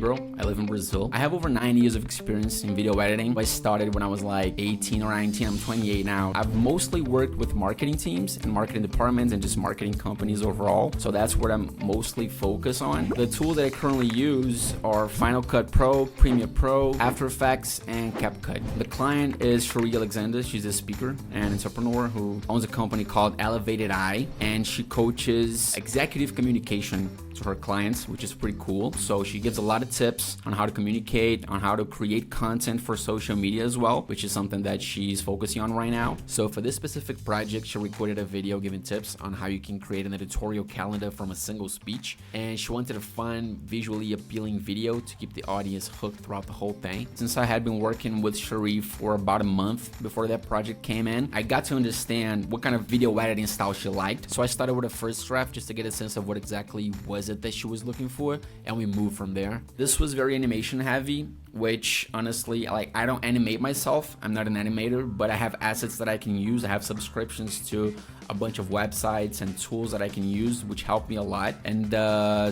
Gabriel. I live in Brazil. I have over 9 years of experience in video editing. I started when I was like 18 or 19. I'm 28 now. I've mostly worked with marketing teams and marketing departments and just marketing companies overall. So that's what I'm mostly focused on. The tools that I currently use are Final Cut Pro, Premiere Pro, After Effects, and CapCut. The client is Cherie Alexander. She's a speaker and entrepreneur who owns a company called Elevated Eye, and she coaches executive communication to her clients, which is pretty cool. So she gives a lot of tips on how to communicate, on how to create content for social media as well, which is something that she's focusing on right now. So for this specific project, she recorded a video giving tips on how you can create an editorial calendar from a single speech, and she wanted a fun, visually appealing video to keep the audience hooked throughout the whole thing. Since I had been working with Cherie for about a month before that project came in, I got to understand what kind of video editing style she liked. So I started with a first draft just to get a sense of what exactly was it that she was looking for, and we moved from there. This was very animation heavy, which honestly, like, I don't animate myself. I'm not an animator, but I have assets that I can use. I have subscriptions to a bunch of websites and tools that I can use, which helped me a lot. And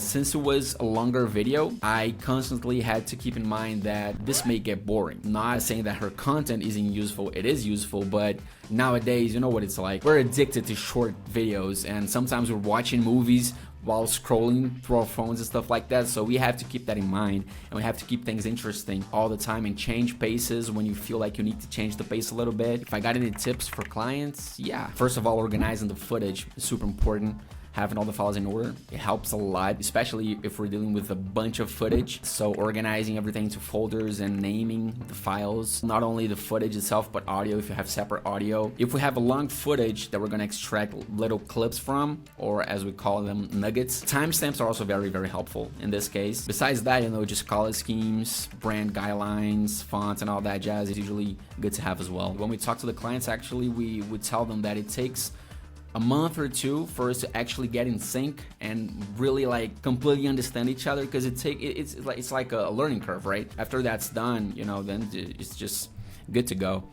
since it was a longer video, I constantly had to keep in mind that this may get boring. Not saying that her content isn't useful, it is useful, but nowadays, you know what it's like. We're addicted to short videos, and sometimes we're watching movies while scrolling through our phones and stuff like that. So we have to keep that in mind, and we have to keep things interesting all the time and change paces when you feel like you need to change the pace a little bit. If I got any tips for clients, yeah. First of all, organizing the footage is super important. Having all the files in order, it helps a lot, especially if we're dealing with a bunch of footage. So organizing everything into folders and naming the files, not only the footage itself, but audio if you have separate audio. If we have a long footage that we're gonna extract little clips from, or as we call them, nuggets, timestamps are also very, very helpful in this case. Besides that, you know, just color schemes, brand guidelines, fonts, and all that jazz is usually good to have as well. When we talk to the clients, actually, we would tell them that it takes a month or two for us to actually get in sync and really like completely understand each other, because it's like a learning curve, right? After that's done, you know, then it's just good to go.